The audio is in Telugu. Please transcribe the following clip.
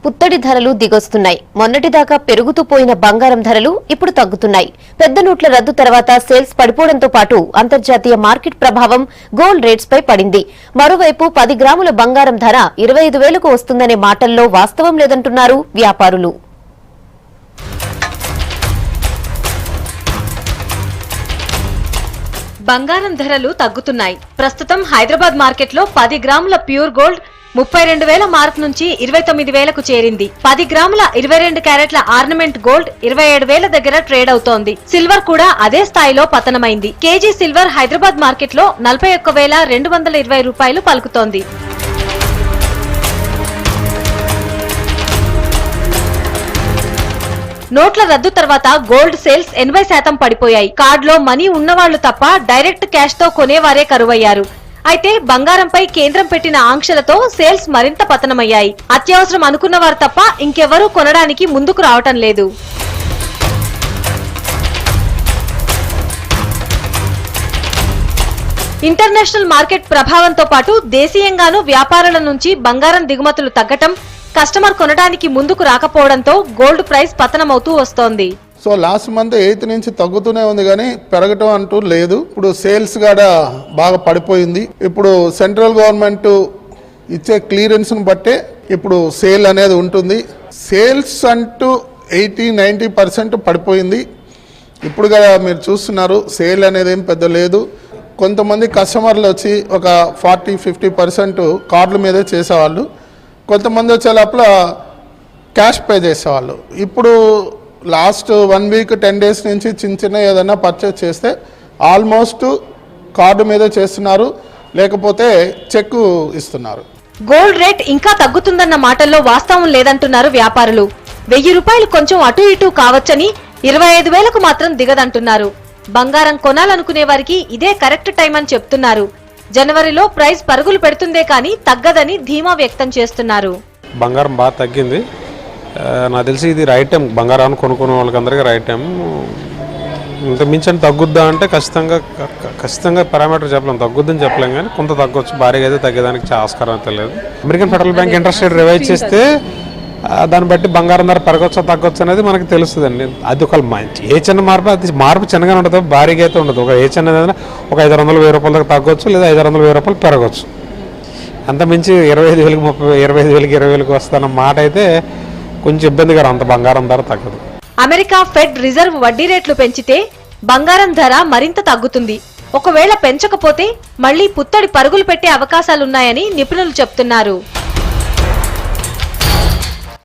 పుత్తడి ధరలు దిగొస్తున్నాయి. మొన్నటిదాకా పెరుగుతూ పోయిన బంగారం ధరలు ఇప్పుడు తగ్గుతున్నాయి. పెద్ద నోట్ల రద్దు తర్వాత సేల్స్ పడిపోవడంతో పాటు అంతర్జాతీయ మార్కెట్ ప్రభావం గోల్డ్ రేట్స్ పై పడింది. మరోవైపు 10 గ్రాముల బంగారం ధర 25,000కు వస్తుందనే మాటల్లో వాస్తవం లేదంటున్నారు వ్యాపారులు. బంగారం ధరలు తగ్గుతున్నాయి. ప్రస్తుతం హైదరాబాద్ మార్కెట్లో 10 గ్రాముల ప్యూర్ గోల్డ్ 32,000 మార్క్ నుంచి 29,000కు చేరింది. 10 గ్రాముల 22 క్యారెట్ల ఆర్నమెంట్ గోల్డ్ 27,000 దగ్గర ట్రేడ్ అవుతోంది. సిల్వర్ కూడా అదే స్థాయిలో పతనమైంది. కేజీ సిల్వర్ హైదరాబాద్ మార్కెట్లో 41,220 రూపాయలు పలుకుతోంది. నోట్ల రద్దు తర్వాత గోల్డ్ సేల్స్ 80% పడిపోయాయి. కార్డులో మనీ ఉన్నవాళ్లు తప్ప డైరెక్ట్ క్యాష్ తో కొనేవారే కరువయ్యారు. అయితే బంగారంపై కేంద్రం పెట్టిన ఆంక్షలతో సేల్స్ మరింత పతనమయ్యాయి. అత్యవసరం అనుకున్నవారు తప్ప ఇంకెవరూ కొనడానికి ముందుకు రావటం లేదు. ఇంటర్నేషనల్ మార్కెట్ ప్రభావంతో పాటు దేశీయంగానూ వ్యాపారుల నుంచి బంగారం దిగుమతులు తగ్గటం, కస్టమర్ కొనడానికి ముందుకు రాకపోవడంతో గోల్డ్ ప్రైస్ పతనమవుతూ వస్తోంది. సో లాస్ట్ మంత్ 8 నుంచి తగ్గుతూనే ఉంది కానీ పెరగటం అంటూ లేదు. ఇప్పుడు సేల్స్ కూడా బాగా పడిపోయింది. ఇప్పుడు సెంట్రల్ గవర్నమెంట్ ఇచ్చే క్లియరెన్స్ను బట్టే ఇప్పుడు సేల్ అనేది ఉంటుంది. సేల్స్ అంటూ 80-90% పడిపోయింది. ఇప్పుడు కూడా మీరు చూస్తున్నారు సేల్ అనేది ఏం పెద్ద లేదు. కొంతమంది కస్టమర్లు వచ్చి ఒక 40-50% కార్డుల మీదే చేసేవాళ్ళు. కొంతమంది వచ్చే లోపల క్యాష్ పే చేసేవాళ్ళు. ఇప్పుడు లాస్ట్ 1 వీక్ 10 డేస్ నుంచి చిన్న ఏదైనా పర్చేస్ చేస్తే ఆల్మోస్ట్ కార్డు మీద చేస్తున్నారు, లేకపోతే చెక్ ఇస్తున్నారు. గోల్డ్ రేట్ ఇంకా తగ్గుతుందన్న మాటల్లో వాస్తవం లేదంటున్నారు వ్యాపారులు. 1000 రూపాయలు కొంచెం అటు ఇటు కావచ్చని 25,000కు మాత్రం దిగదంటున్నారు. బంగారం కొనాలనుకునే వారికి ఇదే కరెక్ట్ టైం అని చెప్తున్నారు. జనవరిలో ప్రైస్ పరుగులు పెడుతుందే కానీ తగ్గదని ధీమా వ్యక్తం చేస్తున్నారు. బంగారం బాగా తగ్గింది. నాకు తెలిసి ఇది రైట్ టైం. బంగారాన్ని కొనుక్కునే వాళ్ళకి అందరికీ రైట్ టైం. ఇంత మించి తగ్గుద్దా అంటే ఖచ్చితంగా పారామీటర్ చెప్పలేం. తగ్గుద్దని చెప్పలేం కానీ కొంత తగ్గొచ్చు. భారీగా అయితే తగ్గేదానికి ఆస్కారం అయితే లేదు. American federal bank interest rate revise చేస్తే దాన్ని బట్టి బంగారం ధర పెరగొచ్చా తగ్గొచ్చు అనేది మనకు తెలుస్తుందండి. అది ఒక ఏ చిన్న మార్పు, అది మార్పు చిన్నగానే ఉంటుంది, భారీగా అయితే ఉండదు. ఒక ఏ చిన్న ఏదైనా ఒక 500-1000 రూపాయల దాకా తగ్గొచ్చు, లేదా 500-1000 రూపాయలు పెరగచ్చు. అంత మించి 25,000కి 25,000కి 20,000కి వస్తున్న మాట అయితే కొంచెం ఇబ్బందిగా, అంత బంగారం ధర తగ్గదు. అమెరికా ఫెడ్ రిజర్వ్ వడ్డీ రేట్లు పెంచితే బంగారం ధర మరింత తగ్గుతుంది. ఒకవేళ పెంచకపోతే మళ్లీ పుత్తడి పరుగులు పెట్టే అవకాశాలున్నాయని నిపుణులు చెప్తున్నారు.